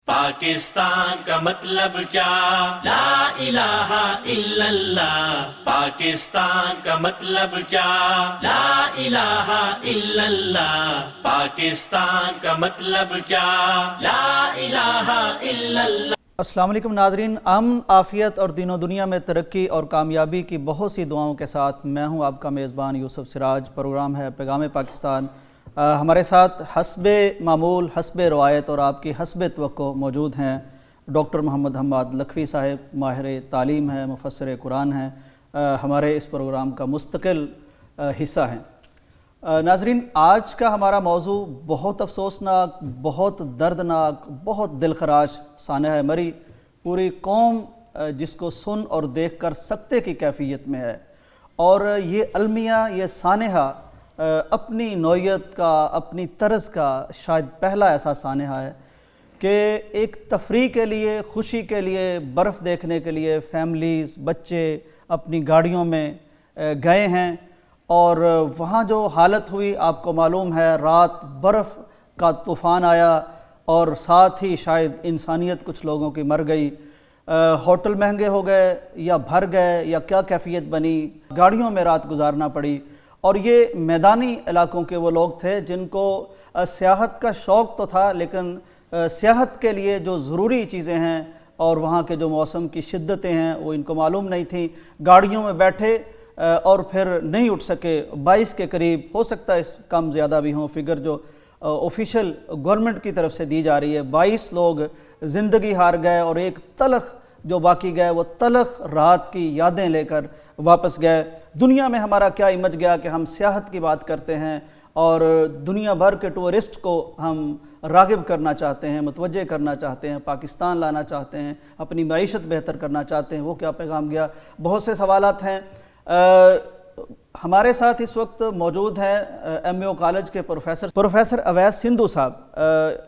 پاکستان کا مطلب کیا؟ لا الہ الا اللہ. پاکستان کا مطلب کیا؟ لا الہ الا اللہ. پاکستان کا مطلب کیا؟ لا الہ الا اللہ. السلام علیکم ناظرین. امن، عافیت اور دین و دنیا میں ترقی اور کامیابی کی بہت سی دعاؤں کے ساتھ میں ہوں آپ کا میزبان یوسف سراج. پروگرام ہے پیغام پاکستان. ہمارے ساتھ حسب معمول، حسب روایت اور آپ کی حسب توقع موجود ہیں ڈاکٹر محمد حماد لکھوی صاحب. ماہر تعلیم ہیں، مفسر قرآن ہیں، ہمارے اس پروگرام کا مستقل حصہ ہیں. ناظرین، آج کا ہمارا موضوع بہت افسوسناک، بہت دردناک، بہت دلخراش سانحہ مری. پوری قوم جس کو سن اور دیکھ کر سکتے کی کیفیت میں ہے، اور یہ المیہ، یہ سانحہ اپنی نوعیت کا، اپنی طرز کا شاید پہلا ایسا سانحہ ہے کہ ایک تفریح کے لیے، خوشی کے لیے، برف دیکھنے کے لیے فیملیز، بچے اپنی گاڑیوں میں گئے ہیں، اور وہاں جو حالت ہوئی آپ کو معلوم ہے. رات برف کا طوفان آیا اور ساتھ ہی شاید انسانیت کچھ لوگوں کی مر گئی. ہوٹل مہنگے ہو گئے یا بھر گئے یا کیا کیفیت بنی، گاڑیوں میں رات گزارنا پڑی. اور یہ میدانی علاقوں کے وہ لوگ تھے جن کو سیاحت کا شوق تو تھا، لیکن سیاحت کے لیے جو ضروری چیزیں ہیں اور وہاں کے جو موسم کی شدتیں ہیں وہ ان کو معلوم نہیں تھیں. گاڑیوں میں بیٹھے اور پھر نہیں اٹھ سکے. 22 کے قریب، ہو سکتا ہے اس کم زیادہ بھی ہوں، فگر جو آفیشیل گورنمنٹ کی طرف سے دی جا رہی ہے. 22 لوگ زندگی ہار گئے اور ایک تلخ جو باقی گئے وہ تلخ رات کی یادیں لے کر واپس گئے. دنیا میں ہمارا کیا امیج گیا کہ ہم سیاحت کی بات کرتے ہیں اور دنیا بھر کے ٹورسٹ کو ہم راغب کرنا چاہتے ہیں، متوجہ کرنا چاہتے ہیں، پاکستان لانا چاہتے ہیں، اپنی معیشت بہتر کرنا چاہتے ہیں. وہ کیا پیغام گیا؟ بہت سے سوالات ہیں. ہمارے ساتھ اس وقت موجود ہیں ایم اے او کالج کے پروفیسر اویس سندھو صاحب.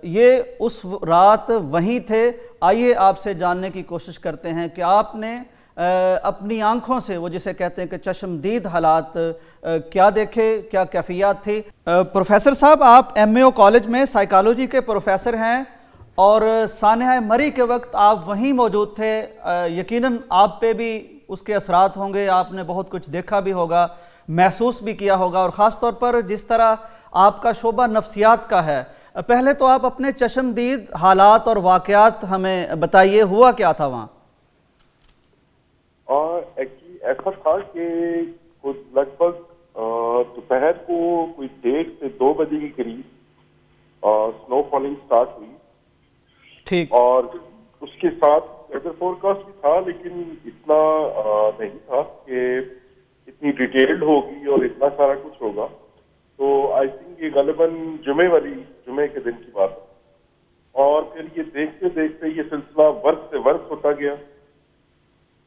یہ اس رات وہیں تھے. آئیے آپ سے جاننے کی کوشش کرتے ہیں کہ آپ نے اپنی آنکھوں سے وہ جسے کہتے ہیں کہ چشمدید حالات کیا دیکھے، کیا کیفیات تھی. پروفیسر صاحب، آپ ایم اے او کالج میں سائیکالوجی کے پروفیسر ہیں اور سانحہ مری کے وقت آپ وہیں موجود تھے. یقیناً آپ پہ بھی اس کے اثرات ہوں گے، آپ نے بہت کچھ دیکھا بھی ہوگا، محسوس بھی کیا ہوگا، اور خاص طور پر جس طرح آپ کا شعبہ نفسیات کا ہے. پہلے تو آپ اپنے چشمدید حالات اور واقعات ہمیں بتائیے، ہوا کیا تھا وہاں؟ ایسا تھا کہ لگ بھگ دوپہر کو کوئی 1:30 سے 2 بجے کے قریب سنو فالنگ سٹارٹ ہوئی. ٹھیک. اور اس کے ساتھ ویدر فورکاسٹ بھی تھا، لیکن اتنا نہیں تھا کہ اتنی ڈیٹیلڈ ہوگی اور اتنا سارا کچھ ہوگا. تو آئی تھنک یہ غالباً جمعے کے دن کی بات ہے. اور پھر یہ دیکھتے دیکھتے یہ سلسلہ ورس سے ورس ہوتا گیا.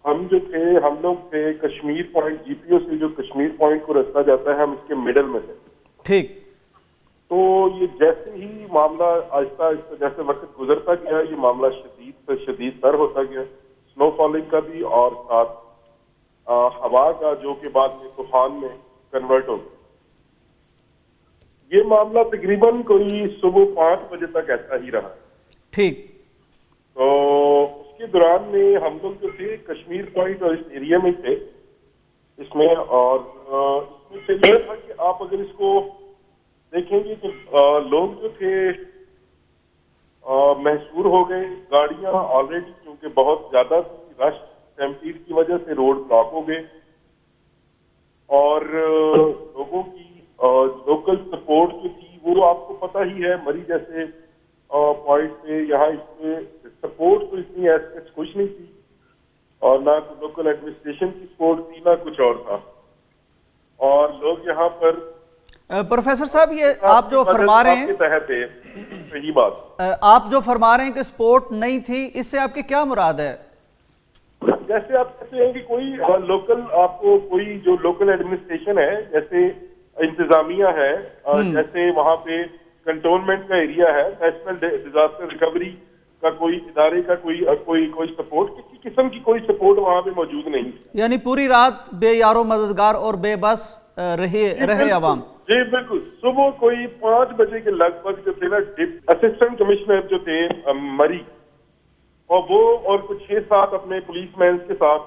ہم لوگ تھے کشمیر پوائنٹ، جی پی او سے جو کشمیر پوائنٹ کو رستہ جاتا ہے، ہم اس کے مڈل میں تھے. ٹھیک. تو یہ جیسے ہی معاملہ آہستہ آہستہ جیسے وقت گزرتا گیا، یہ معاملہ شدید سے شدید تر ہوتا گیا. سنو فالنگ کا بھی اور ساتھ ہوا کا، جو کہ بعد میں طوفان میں کنورٹ ہو گیا. یہ معاملہ تقریباً کوئی صبح 5 بجے تک ایسا ہی رہا. ٹھیک. تو اس کے دوران میں ہم لوگ جو تھے کشمیر پوائنٹ اور اس ایریا میں تھے اس میں، اور اس میں سے یہ تھا کہ آپ اگر اس کو دیکھیں گے تو لوگ جو تھے محصور ہو گئے. گاڑیاں آلریڈی کیونکہ بہت زیادہ رش اسٹیمپیڈ کی وجہ سے روڈ بلاک ہو گئے، اور لوگوں کی لوکل سپورٹ جو تھی وہ آپ کو پتہ ہی ہے، مری جیسے پوائنٹ پہ یہاں اس میں سپورٹ تو اتنی ایسے کچھ نہیں تھی، اور نہ لوکل ایڈمنسٹریشن کی سپورٹ تھی، نہ کچھ اور تھا. اور لوگ یہاں پر پروفیسر صاحب، یہ آپ جو فرما رہے ہیں، صحیح بات، آپ جو فرما رہے ہیں کہ سپورٹ نہیں تھی، اس سے آپ کی کیا مراد ہے؟ جیسے آپ کہتے ہیں کہ کوئی لوکل، آپ کو کوئی جو لوکل ایڈمنسٹریشن ہے، جیسے انتظامیہ ہے، جیسے وہاں پہ کنٹونمنٹ کا ایریا ہے، نیشنل ڈیزاسٹر ریکوری کا کوئی ادارے کا کوئی سپورٹ، کسی قسم کی کوئی سپورٹ وہاں پہ موجود نہیں. یعنی پوری رات بے یار و مددگار اور بے بس رہے عوام. جی بالکل. صبح کوئی 5 بجے کے لگ بھگ جو تھے نا، اسسٹنٹ کمشنر جو تھے مری، اور وہ اور کچھ 6-7 اپنے پولیس مینس کے ساتھ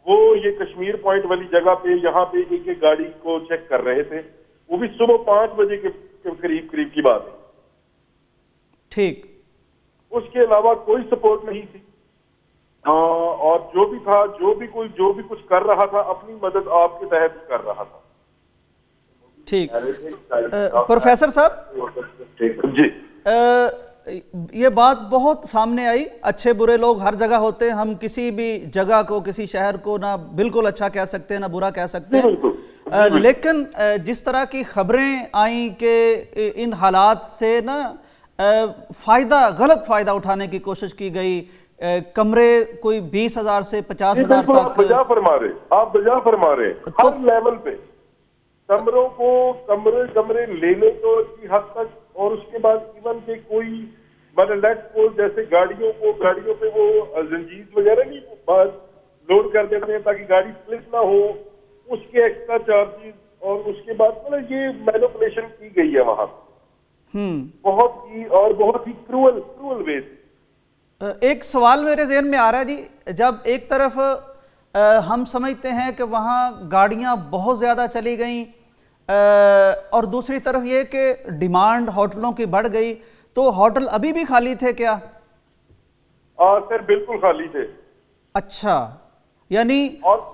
وہ یہ کشمیر پوائنٹ والی جگہ پہ یہاں پہ ایک ایک گاڑی کو چیک کر رہے تھے. وہ بھی صبح 5 بجے کے قریب کی بات ہے. ٹھیک. اس کے علاوہ کوئی سپورٹ نہیں تھی. اور جو بھی تھا جو بھی کچھ کر رہا تھا اپنی مدد آپ کے تحت کر رہا تھا. ٹھیک. پروفیسر صاحب جی یہ بات بہت سامنے آئی. اچھے برے لوگ ہر جگہ ہوتے ہیں. ہم کسی بھی جگہ کو کسی شہر کو نہ بالکل اچھا کہہ سکتے ہیں نہ برا کہہ سکتے ہیں. لیکن جس طرح کی خبریں آئیں کہ ان حالات سے نا غلط فائدہ اٹھانے کی کوشش کی گئی. کمرے کوئی 20,000 سے 50,000 تک. آپ بجا فرما رہے ہر لیول پہ کمروں کو کمرے لینے کو کی حد تک. اور اس کے بعد ایون کہ کوئی جیسے گاڑیوں پہ وہ زنجیر وغیرہ نہیں لوڈ کر دیتے ہیں تاکہ گاڑی سلپ نہ ہو, اس کے ایکسٹرا چارجز. اور اس کے بعد یہ مینوپولیشن کی گئی ہے وہاں بہت ہی کروئل وے سے. ایک سوال میرے ذہن میں آ رہا ہے جی, جب ایک طرف ہم سمجھتے ہیں کہ وہاں گاڑیاں بہت زیادہ چلی گئیں اور دوسری طرف یہ کہ ڈیمانڈ ہوٹلوں کی بڑھ گئی, تو ہوٹل ابھی بھی خالی تھے کیا؟ سر بالکل خالی تھے. اچھا, یعنی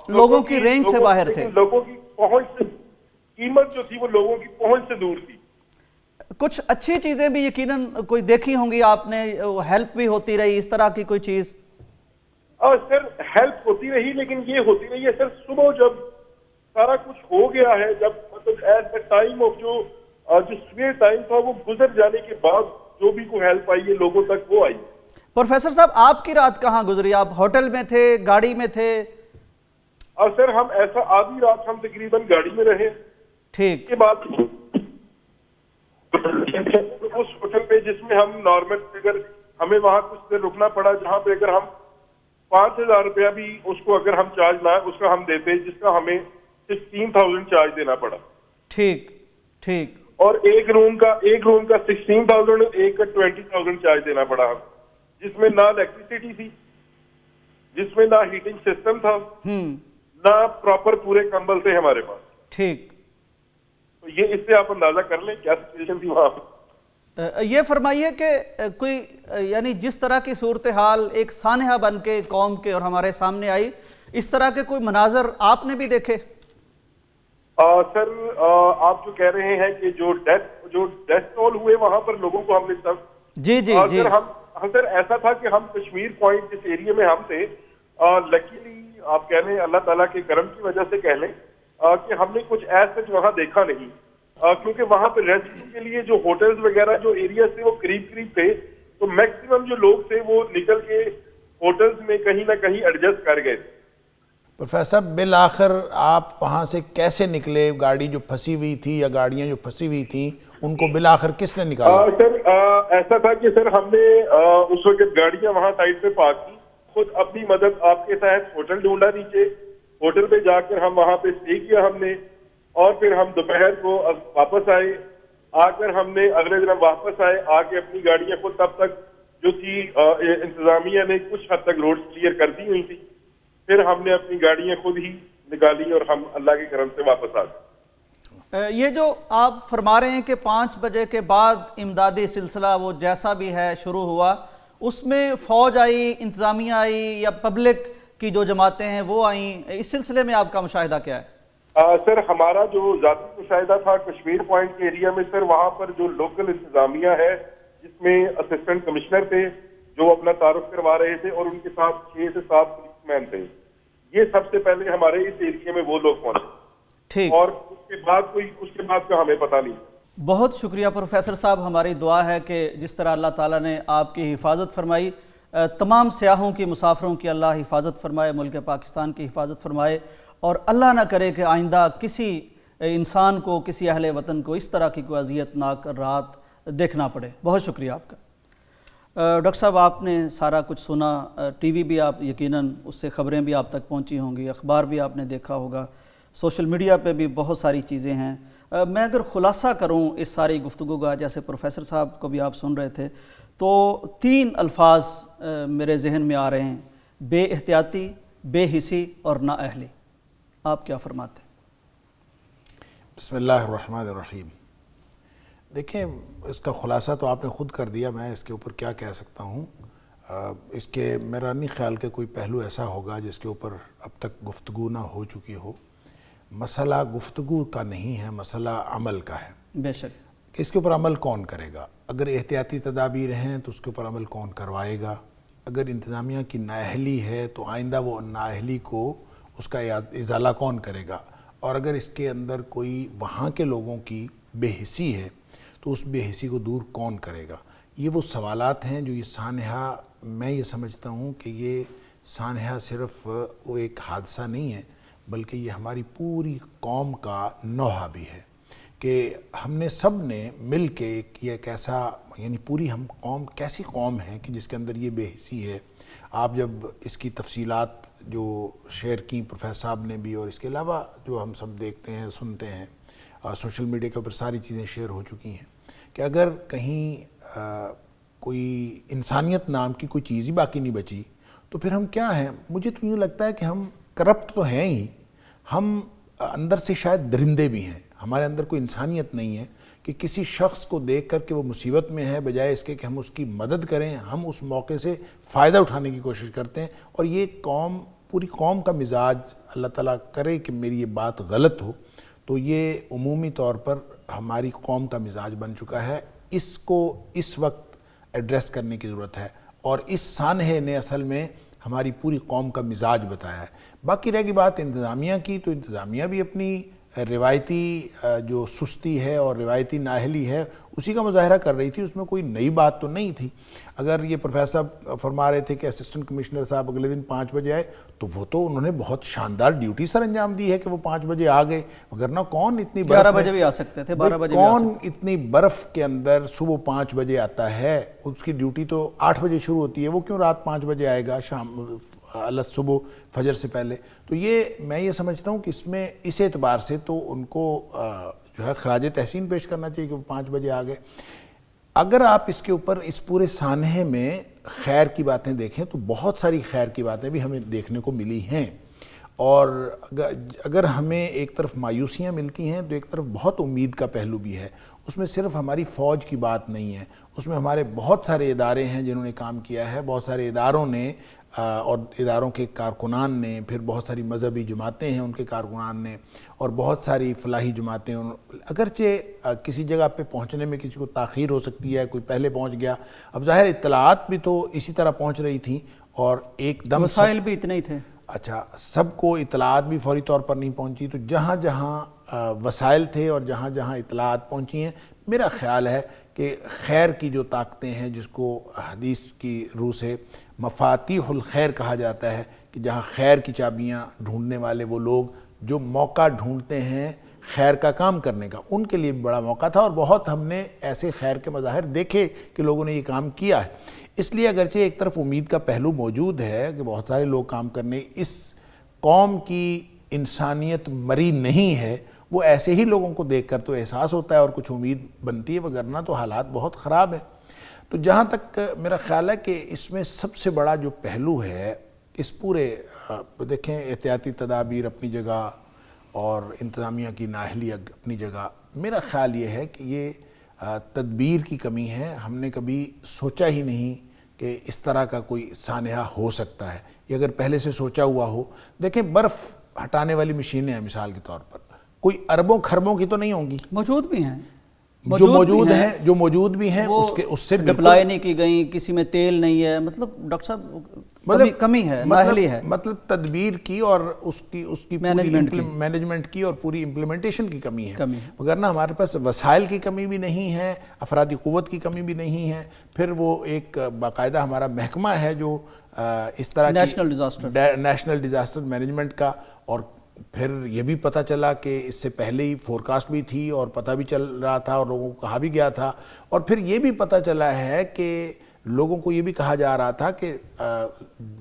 لوگوں کی رینج سے باہر تھے. لوگوں کی پہنچ سے قیمت جو تھی وہ لوگوں کی پہنچ سے دور تھی. کچھ اچھی چیزیں بھی یقیناً کوئی دیکھی ہوں گی آپ نے, ہیلپ بھی ہوتی رہی اس طرح کی کوئی چیز؟ سر ہیلپ ہوتی رہی لیکن یہ ہوتی رہی ہے سر صبح جب سارا کچھ ہو گیا ہے, جب مطلب ایٹ دا ٹائم آف جو سویر ٹائم تھا وہ گزر جانے کے بعد جو بھی کوئی ہیلپ آئی ہے لوگوں تک وہ آئی. پروفیسر صاحب آپ کی رات کہاں گزری؟ آپ ہوٹل میں تھے, گاڑی میں تھے؟ اور سر ہم آدھی رات ہم تقریباً گاڑی میں رہے. ٹھیک. کے بعد اس ہوٹل پہ جس میں ہم نارمل اگر ہمیں وہاں کچھ دیر رکنا پڑا جہاں پہ اگر ہم 5,000 روپیہ بھی اس کو اگر ہم چارج نہ اس کا ہم دیتے جس کا ہمیں 16,000 چارج دینا پڑا. ٹھیک ٹھیک. اور ایک روم کا 16,000 ایک کا 20,000 چارج دینا پڑا, جس میں نہ الیکٹریسٹی تھی, جس میں نہ ہیٹنگ سسٹم تھا, نہ پراپر پورے کمبل تھے ہمارے پاس. ٹھیک. تو یہ اس سے آپ اندازہ کر لیں کیا سچویشن تھی وہاں. یہ فرمائیے کہ کوئی یعنی جس طرح کی صورتحال ایک سانحہ بن کے قوم کے اور ہمارے سامنے آئی, اس طرح کے کوئی مناظر آپ نے بھی دیکھے؟ سر آپ جو کہہ رہے ہیں کہ جو ڈیتھ ٹول ہوئے وہاں پر لوگوں کو ہم نے سب جی سر ایسا تھا کہ ہم کشمیر پوائنٹ جس ایریے میں ہم تھے لکیلی آپ کہہ لیں اللہ تعالیٰ کے کرم کی وجہ سے کہہ لیں کہ ہم نے کچھ ایسا وہاں دیکھا نہیں, کیونکہ وہاں پہ ریسکیو کے لیے جو ہوٹلز وغیرہ جو ایریا تھے وہ قریب تھے, تو میکسیمم جو لوگ تھے وہ نکل کے ہوٹلز میں کہیں نہ کہیں ایڈجسٹ کر گئے. پروفیسر بالآخر آپ وہاں سے کیسے نکلے؟ گاڑی جو پھنسی ہوئی تھی یا گاڑیاں جو پھنسی ہوئی تھیں ان کو بالآخر کس نے نکالا؟ سر ایسا تھا کہ سر ہم نے اس وقت گاڑیاں وہاں سائڈ پہ پارک کی, خود اپنی مدد آپ کے تحت ہوٹل ڈھونڈا نیچے, ہوٹل پہ جا کر ہم وہاں پہ اسٹے کیا ہم نے, اور پھر ہم دوپہر کو واپس آئے. آ کر ہم نے اگلے دن واپس آئے, آ کے اپنی گاڑیاں خود تب تک جو تھی انتظامیہ نے کچھ حد تک روڈ کلیئر کر دی ہوئی تھی, پھر ہم نے اپنی گاڑیاں خود ہی نکالی اور ہم اللہ کے کرم سے واپس آ گئے. یہ جو آپ فرما رہے ہیں کہ 5 بجے کے بعد امدادی سلسلہ وہ جیسا بھی ہے شروع ہوا, اس میں فوج آئی, انتظامیہ آئی یا پبلک کی جو جماعتیں ہیں وہ آئیں, اس سلسلے میں آپ کا مشاہدہ کیا ہے؟ سر ہمارا جو ذاتی مشاہدہ تھا کشمیر پوائنٹ کے ایریا میں, سر وہاں پر جو لوکل انتظامیہ ہے جس میں اسسٹنٹ کمشنر تھے جو اپنا تعارف کروا رہے تھے, اور ان کے ساتھ 6 سے 7 پولیس مین تھے. یہ سب سے پہلے ہمارے اس ایریے میں وہ لوگ پہنچے. ٹھیک. اور اس کے بعد کا ہمیں پتہ نہیں. بہت شکریہ پروفیسر صاحب. ہماری دعا ہے کہ جس طرح اللہ تعالیٰ نے آپ کی حفاظت فرمائی, تمام سیاحوں کی, مسافروں کی اللہ حفاظت فرمائے, ملک پاکستان کی حفاظت فرمائے, اور اللہ نہ کرے کہ آئندہ کسی انسان کو, کسی اہل وطن کو اس طرح کی کوئی اذیت ناک رات دیکھنا پڑے. بہت شکریہ آپ کا. ڈاکٹر صاحب آپ نے سارا کچھ سنا, ٹی وی بھی آپ یقیناً اس سے خبریں بھی آپ تک پہنچی ہوں گی, اخبار بھی آپ نے دیکھا ہوگا, سوشل میڈیا پہ بھی بہت ساری چیزیں ہیں. میں اگر خلاصہ کروں اس ساری گفتگو کا, جیسے پروفیسر صاحب کو بھی آپ سن رہے تھے, تو 3 الفاظ میرے ذہن میں آ رہے ہیں: بے احتیاطی، بے حسی اور نااہلی. آپ کیا فرماتے ہیں؟ بسم اللہ الرحمن الرحیم. دیکھیں، اس کا خلاصہ تو آپ نے خود کر دیا، میں اس کے اوپر کیا کہہ سکتا ہوں. اس کے میرا نہیں خیال کہ کوئی پہلو ایسا ہوگا جس کے اوپر اب تک گفتگو نہ ہو چکی ہو. مسئلہ گفتگو کا نہیں ہے، مسئلہ عمل کا ہے. بے شک. کہ اس کے اوپر عمل کون کرے گا؟ اگر احتیاطی تدابیر ہیں تو اس کے اوپر عمل کون کروائے گا؟ اگر انتظامیہ کی نااہلی ہے تو آئندہ وہ نااہلی کو اس کا ازالہ کون کرے گا؟ اور اگر اس کے اندر کوئی وہاں کے لوگوں کی بے حسی ہے تو اس بے حسی کو دور کون کرے گا؟ یہ وہ سوالات ہیں جو یہ سانحہ، میں یہ سمجھتا ہوں کہ یہ سانحہ صرف وہ ایک حادثہ نہیں ہے، بلکہ یہ ہماری پوری قوم کا نوحہ بھی ہے کہ ہم نے سب نے مل کے ایک ایسا، یعنی پوری ہم قوم کیسی قوم ہے کہ جس کے اندر یہ بے حسی ہے. آپ جب اس کی تفصیلات جو شیئر کی پروفیسر صاحب نے بھی، اور اس کے علاوہ جو ہم سب دیکھتے ہیں سنتے ہیں سوشل میڈیا کے اوپر ساری چیزیں شیئر ہو چکی ہیں، کہ اگر کہیں کوئی انسانیت نام کی کوئی چیز ہی باقی نہیں بچی تو پھر ہم کیا ہیں؟ مجھے تو یوں لگتا ہے کہ ہم کرپٹ تو ہیں ہی، ہم اندر سے شاید درندے بھی ہیں. ہمارے اندر کوئی انسانیت نہیں ہے کہ کسی شخص کو دیکھ کر کہ وہ مصیبت میں ہے، بجائے اس کے کہ ہم اس کی مدد کریں، ہم اس موقع سے فائدہ اٹھانے کی کوشش کرتے ہیں. اور یہ قوم، پوری قوم کا مزاج، اللہ تعالیٰ کرے کہ میری یہ بات غلط ہو، تو یہ عمومی طور پر ہماری قوم کا مزاج بن چکا ہے. اس کو اس وقت ایڈریس کرنے کی ضرورت ہے، اور اس سانحے نے اصل میں ہماری پوری قوم کا مزاج بتایا ہے. باقی رہ گی بات انتظامیہ کی، تو انتظامیہ بھی اپنی روایتی جو سستی ہے اور روایتی نااہلی ہے اسی کا مظاہرہ کر رہی تھی. اس میں کوئی نئی بات تو نہیں تھی. اگر یہ پروفیسر صاحب فرما رہے تھے کہ اسسٹنٹ کمشنر صاحب اگلے دن 5 بجے آئے، تو وہ تو انہوں نے بہت شاندار ڈیوٹی سر انجام دی ہے کہ وہ 5 بجے آ گئے، وگرنہ کون اتنی برف 11 بجے بھی آ سکتے تھے، 12 بجے بھی آ سکتے کون اتنی برف کے اندر صبح 5 بجے آتا ہے؟ اس کی ڈیوٹی تو 8 بجے شروع ہوتی ہے، وہ کیوں رات 5 بجے آئے گا، شام صبح فجر سے پہلے؟ تو یہ میں یہ سمجھتا ہوں کہ اس میں اس اعتبار سے تو ان کو جو ہے خراج تحسین پیش کرنا چاہیے کہ وہ 5 بجے آ گئے. اگر آپ اس کے اوپر اس پورے سانحے میں خیر کی باتیں دیکھیں تو بہت ساری خیر کی باتیں بھی ہمیں دیکھنے کو ملی ہیں. اور اگر ہمیں ایک طرف مایوسیاں ملتی ہیں تو ایک طرف بہت امید کا پہلو بھی ہے. اس میں صرف ہماری فوج کی بات نہیں ہے، اس میں ہمارے بہت سارے ادارے ہیں جنہوں نے کام کیا ہے، بہت سارے اداروں نے اور اداروں کے کارکنان نے، پھر بہت ساری مذہبی جماعتیں ہیں ان کے کارکنان نے، اور بہت ساری فلاحی جماعتیں. اگرچہ کسی جگہ پہ پہنچنے میں کسی کو تاخیر ہو سکتی ہے، کوئی پہلے پہنچ گیا. اب ظاہر اطلاعات بھی تو اسی طرح پہنچ رہی تھیں، اور ایک دم وسائل بھی اتنے ہی تھے. اچھا، سب کو اطلاعات بھی فوری طور پر نہیں پہنچی. تو جہاں جہاں وسائل تھے اور جہاں جہاں اطلاعات پہنچی ہیں، میرا خیال ہے کہ خیر کی جو طاقتیں ہیں، جس کو حدیث کی روح سے مفاتیح الخیر کہا جاتا ہے، کہ جہاں خیر کی چابیاں ڈھونڈنے والے وہ لوگ جو موقع ڈھونڈتے ہیں خیر کا کام کرنے کا، ان کے لیے بڑا موقع تھا. اور بہت ہم نے ایسے خیر کے مظاہر دیکھے کہ لوگوں نے یہ کام کیا ہے. اس لیے اگرچہ ایک طرف امید کا پہلو موجود ہے کہ بہت سارے لوگ کام کرنے، اس قوم کی انسانیت مری نہیں ہے، وہ ایسے ہی لوگوں کو دیکھ کر تو احساس ہوتا ہے اور کچھ امید بنتی ہے، وگرنہ تو حالات بہت خراب ہیں. تو جہاں تک میرا خیال ہے کہ اس میں سب سے بڑا جو پہلو ہے اس پورے، دیکھیں احتیاطی تدابیر اپنی جگہ اور انتظامیہ کی نااہلی اپنی جگہ، میرا خیال یہ ہے کہ یہ تدبیر کی کمی ہے. ہم نے کبھی سوچا ہی نہیں کہ اس طرح کا کوئی سانحہ ہو سکتا ہے. یہ اگر پہلے سے سوچا ہوا ہو، دیکھیں برف ہٹانے والی مشینیں ہیں مثال کے طور پر، کوئی اربوں خربوں کی تو نہیں ہوں گی، موجود بھی ہیں، جو موجود بھی ہیں اس سے ڈپلائی نہیں کی گئی، کسی میں تیل نہیں ہے. مطلب ڈاکٹر صاحب کمی ہے، نااہلی ہے. مطلب تدبیر کی اور اس کی مینجمنٹ کی اور پوری امپلیمنٹیشن کی کمی ہے. وگرنہ ہمارے پاس وسائل کی کمی بھی نہیں ہے، افرادی قوت کی کمی بھی نہیں ہے. پھر وہ ایک باقاعدہ ہمارا محکمہ ہے جو اس طرح کی نیشنل ڈیزاسٹر مینجمنٹ کا. اور پھر یہ بھی پتہ چلا کہ اس سے پہلے ہی فورکاسٹ بھی تھی اور پتہ بھی چل رہا تھا اور لوگوں کو کہا بھی گیا تھا. اور پھر یہ بھی پتہ چلا ہے کہ لوگوں کو یہ بھی کہا جا رہا تھا کہ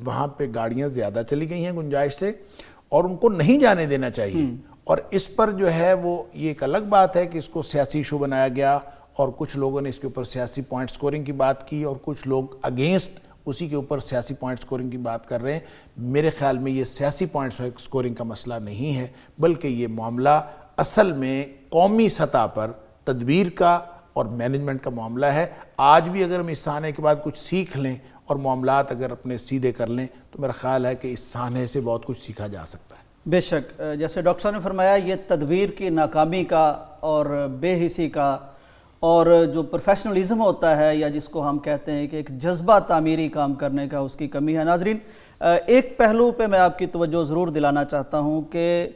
وہاں پہ گاڑیاں زیادہ چلی گئی ہیں گنجائش سے اور ان کو نہیں جانے دینا چاہیے. اور اس پر جو ہے وہ یہ ایک الگ بات ہے کہ اس کو سیاسی ایشو بنایا گیا اور کچھ لوگوں نے اس کے اوپر سیاسی پوائنٹ سکورنگ کی بات کی اور کچھ لوگ اگینسٹ اسی کے اوپر سیاسی پوائنٹ سکورنگ کی بات کر رہے ہیں. میرے خیال میں یہ سیاسی پوائنٹ سکورنگ کا مسئلہ نہیں ہے، بلکہ یہ معاملہ اصل میں قومی سطح پر تدبیر کا اور مینجمنٹ کا معاملہ ہے. آج بھی اگر ہم اس سانحے کے بعد کچھ سیکھ لیں اور معاملات اگر اپنے سیدھے کر لیں تو میرا خیال ہے کہ اس سانحے سے بہت کچھ سیکھا جا سکتا ہے. بے شک، جیسے ڈاکٹر صاحب نے فرمایا، یہ تدبیر کی ناکامی کا اور بے حسی کا اور جو پروفیشنلزم ہوتا ہے یا جس کو ہم کہتے ہیں کہ ایک جذبہ تعمیری کام کرنے کا، اس کی کمی ہے. ناظرین، ایک پہلو پہ میں آپ کی توجہ ضرور دلانا چاہتا ہوں کہ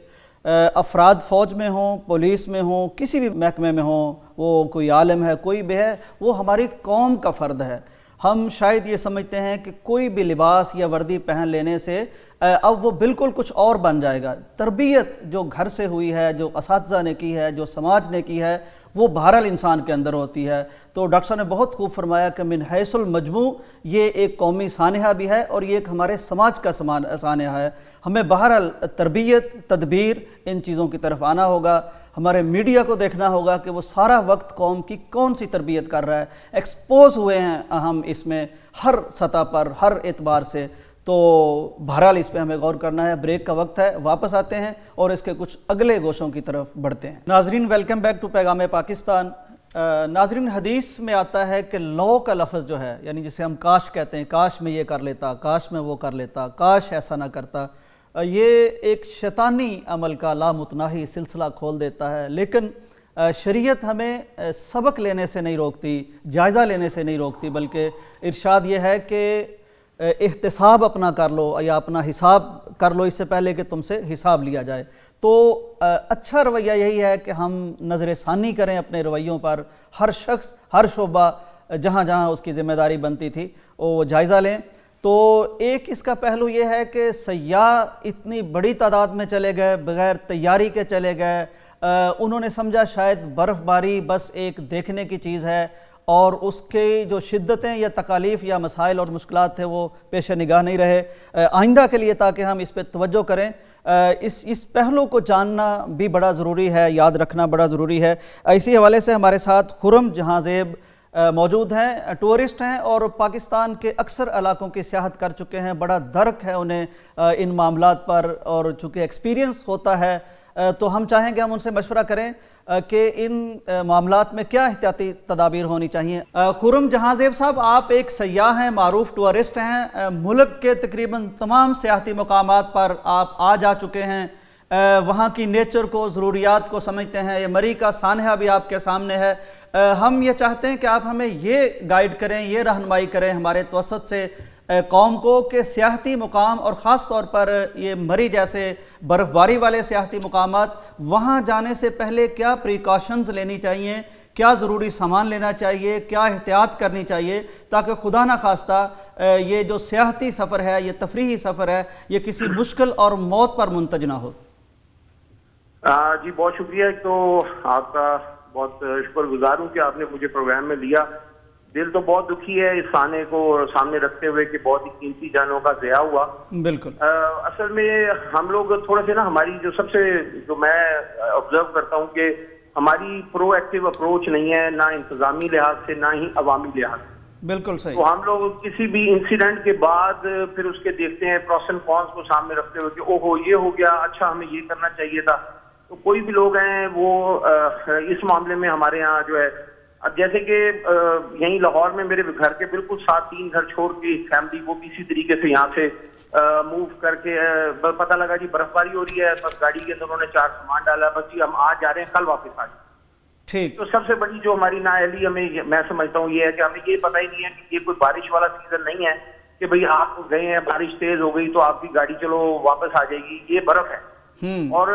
افراد فوج میں ہوں، پولیس میں ہوں، کسی بھی محکمے میں ہوں، وہ کوئی عالم ہے، کوئی بھی ہے، وہ ہماری قوم کا فرد ہے. ہم شاید یہ سمجھتے ہیں کہ کوئی بھی لباس یا وردی پہن لینے سے اب وہ بالکل کچھ اور بن جائے گا. تربیت جو گھر سے ہوئی ہے، جو اساتذہ نے کی ہے، جو سماج نے کی ہے، وہ بہرحال انسان کے اندر ہوتی ہے. تو ڈاکٹر صاحب نے بہت خوب فرمایا کہ من حیث المجموع یہ ایک قومی سانحہ بھی ہے اور یہ ایک ہمارے سماج کا سانحہ ہے. ہمیں بہرحال تربیت، تدبیر، ان چیزوں کی طرف آنا ہوگا. ہمارے میڈیا کو دیکھنا ہوگا کہ وہ سارا وقت قوم کی کون سی تربیت کر رہا ہے. ایکسپوز ہوئے ہیں ہم اس میں ہر سطح پر، ہر اعتبار سے. تو بہرحال اس پہ ہمیں غور کرنا ہے. بریک کا وقت ہے، واپس آتے ہیں اور اس کے کچھ اگلے گوشوں کی طرف بڑھتے ہیں. ناظرین، ویلکم بیک ٹو پیغام پاکستان. ناظرین، حدیث میں آتا ہے کہ لو کا لفظ جو ہے، یعنی جسے ہم کاش کہتے ہیں، کاش میں یہ کر لیتا، کاش میں وہ کر لیتا، کاش ایسا نہ کرتا، یہ ایک شیطانی عمل کا لامتناہی سلسلہ کھول دیتا ہے. لیکن شریعت ہمیں سبق لینے سے نہیں روکتی، جائزہ لینے سے نہیں روکتی، بلکہ ارشاد یہ ہے کہ احتساب اپنا کر لو یا اپنا حساب کر لو اس سے پہلے کہ تم سے حساب لیا جائے. تو اچھا رویہ یہی ہے کہ ہم نظر ثانی کریں اپنے رویوں پر. ہر شخص، ہر شعبہ جہاں جہاں اس کی ذمہ داری بنتی تھی وہ جائزہ لیں. تو ایک اس کا پہلو یہ ہے کہ سیاح اتنی بڑی تعداد میں چلے گئے، بغیر تیاری کے چلے گئے. انہوں نے سمجھا شاید برف باری بس ایک دیکھنے کی چیز ہے اور اس کے جو شدتیں یا تکالیف یا مسائل اور مشکلات تھے وہ پیش نگاہ نہیں رہے. آئندہ کے لیے تاکہ ہم اس پہ توجہ کریں، اس پہلو کو جاننا بھی بڑا ضروری ہے، یاد رکھنا بڑا ضروری ہے. اسی حوالے سے ہمارے ساتھ خرم جہاں زیب موجود ہیں، ٹورسٹ ہیں اور پاکستان کے اکثر علاقوں کی سیاحت کر چکے ہیں. بڑا درک ہے انہیں ان معاملات پر اور چونکہ ایکسپیرینس ہوتا ہے تو ہم چاہیں گے ہم ان سے مشورہ کریں کہ ان معاملات میں کیا احتیاطی تدابیر ہونی چاہیے. خرم جہاں زیب صاحب، آپ ایک سیاح ہیں، معروف ٹورسٹ ہیں، ملک کے تقریباً تمام سیاحتی مقامات پر آپ آ جا چکے ہیں، وہاں کی نیچر کو، ضروریات کو سمجھتے ہیں. یہ مری کا سانحہ بھی آپ کے سامنے ہے. ہم یہ چاہتے ہیں کہ آپ ہمیں یہ گائیڈ کریں، یہ رہنمائی کریں ہمارے توسط سے قوم کو کہ سیاحتی مقام اور خاص طور پر یہ مری جیسے برف باری والے سیاحتی مقامات، وہاں جانے سے پہلے کیا پریکاشنز لینی چاہیے، کیا ضروری سامان لینا چاہیے، کیا احتیاط کرنی چاہیے تاکہ خدا نہ خواستہ یہ جو سیاحتی سفر ہے، یہ تفریحی سفر ہے، یہ کسی مشکل اور موت پر منتج نہ ہو. جی بہت شکریہ. تو آپ کا بہت شکر گزار ہوں کہ آپ نے مجھے پروگرام میں لیا. دل تو بہت دکھی ہے اس سانے کو سامنے رکھتے ہوئے کہ بہت ہی قیمتی جانوں کا ضیاع ہوا. بالکل. اصل میں ہم لوگ تھوڑا سے نا، ہماری جو سب سے جو میں آبزرو کرتا ہوں کہ ہماری پرو ایکٹیو اپروچ نہیں ہے، نہ انتظامی لحاظ سے نہ ہی عوامی لحاظ سے. بالکل صحیح. تو ہم لوگ کسی بھی انسیڈنٹ کے بعد پھر اس کے دیکھتے ہیں پروس اینڈ کونس کو سامنے رکھتے ہوئے کہ اوہو یہ ہو گیا، اچھا ہمیں یہ کرنا چاہیے تھا. تو کوئی بھی لوگ ہیں وہ اس معاملے میں ہمارے ہاں جو ہے، اب جیسے کہ یہیں لاہور میں میرے گھر کے بالکل ساتھ 3 گھر چھوڑ کے فیملی وہ بھی اسی طریقے سے یہاں سے موو کر کے پتہ لگا جی برف باری ہو رہی ہے، بس گاڑی کے اندر انہوں نے 4 سامان ڈالا، بس جی ہم آج جا رہے ہیں، کل واپس آ جائیں. ٹھیک. تو سب سے بڑی جو ہماری نااہلی ہمیں میں سمجھتا ہوں یہ ہے کہ ہمیں یہ پتہ ہی نہیں ہے کہ یہ کوئی بارش والا سیزن نہیں ہے کہ بھئی آپ گئے ہیں، بارش تیز ہو گئی تو آپ کی گاڑی چلو واپس آ جائے گی. یہ برف ہے اور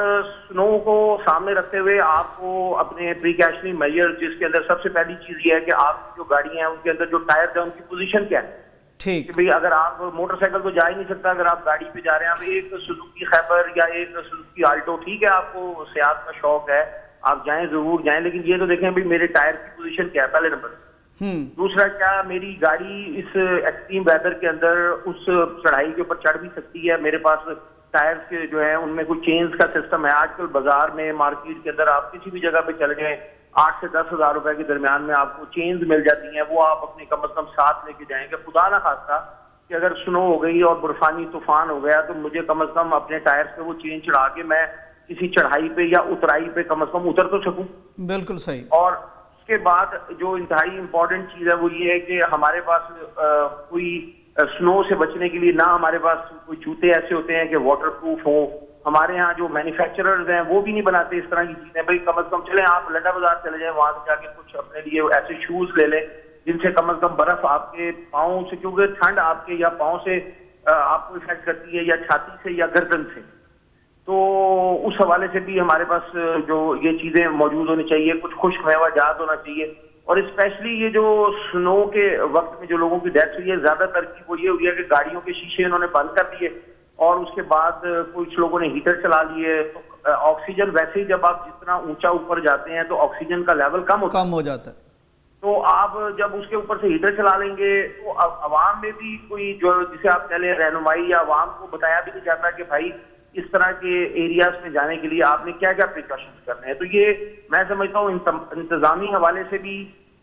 سنو کو سامنے رکھتے ہوئے آپ کو اپنے پریکاشنری میجر، جس کے اندر سب سے پہلی چیز یہ ہے کہ آپ جو گاڑی ہیں ان کے اندر جو ٹائر ہیں ان کی پوزیشن کیا ہے. ٹھیک. کہ بھئی اگر آپ موٹر سائیکل تو جا ہی نہیں سکتا، اگر آپ گاڑی پہ جا رہے ہیں، آپ ایک سوزوکی خیبر یا ایک سوزوکی آلٹو، ٹھیک ہے آپ کو سیاحت کا شوق ہے، آپ جائیں ضرور جائیں، لیکن یہ تو دیکھیں بھئی میرے ٹائر کی پوزیشن کیا ہے پہلے نمبر. دوسرا، کیا میری گاڑی اس ایکسٹریم ویدر کے اندر اس چڑھائی کے اوپر چڑھ بھی سکتی ہے؟ میرے پاس ٹائرز کے جو ہے ان میں کوئی چینز کا سسٹم ہے. آج کل بازار میں، مارکیٹ کے اندر آپ کسی بھی جگہ پہ چل گئے، 8 سے 10,000 روپے کے درمیان میں آپ کو چینز مل جاتی ہیں، وہ آپ اپنے کم از کم ساتھ لے کے جائیں گے. خدا نہ خواستہ کہ اگر سنو ہو گئی اور برفانی طوفان ہو گیا تو مجھے کم از کم اپنے ٹائر پہ وہ چین چڑھا کے میں کسی چڑھائی پہ یا اترائی پہ کم از کم اتر تو سکوں. بالکل صحیح. اور اس کے بعد جو انتہائی امپورٹنٹ چیز ہے وہ یہ ہے کہ ہمارے پاس کوئی سنو سے بچنے کے لیے نہ ہمارے پاس کوئی جوتے ایسے ہوتے ہیں کہ واٹر پروف ہو. ہمارے ہاں جو مینوفیکچررز ہیں وہ بھی نہیں بناتے اس طرح کی چیزیں. بھائی کم از کم چلیں آپ لنڈا بازار چلے جائیں، وہاں سے جا کے کچھ اپنے لیے ایسے شوز لے لیں جن سے کم از کم برف آپ کے پاؤں سے، کیونکہ ٹھنڈ آپ کے یا پاؤں سے آپ کو افیکٹ کرتی ہے یا چھاتی سے یا گردن سے، تو اس حوالے سے بھی ہمارے پاس جو یہ چیزیں موجود ہونی چاہیے. کچھ خشک میوہ جات ہونا چاہیے. اور اسپیشلی یہ جو سنو کے وقت میں جو لوگوں کی ڈیتھ ہوئی ہے، زیادہ تر کی وہ یہ ہوئی ہے کہ گاڑیوں کے شیشے انہوں نے بند کر دیے اور اس کے بعد کچھ لوگوں نے ہیٹر چلا لیے. تو آکسیجن ویسے ہی جب آپ جتنا اونچا اوپر جاتے ہیں تو آکسیجن کا لیول کم ہو جاتا ہے. تو آپ جب اس کے اوپر سے ہیٹر چلا لیں گے تو عوام میں بھی کوئی جو جسے آپ کہہ لیں رہنمائی، یا عوام کو بتایا بھی نہیں جاتا کہ بھائی اس طرح کے ایریاز میں جانے کے لیے آپ نے کیا کیا پریکاشنز کرنے ہیں. تو یہ میں سمجھتا ہوں انتظامی حوالے سے بھی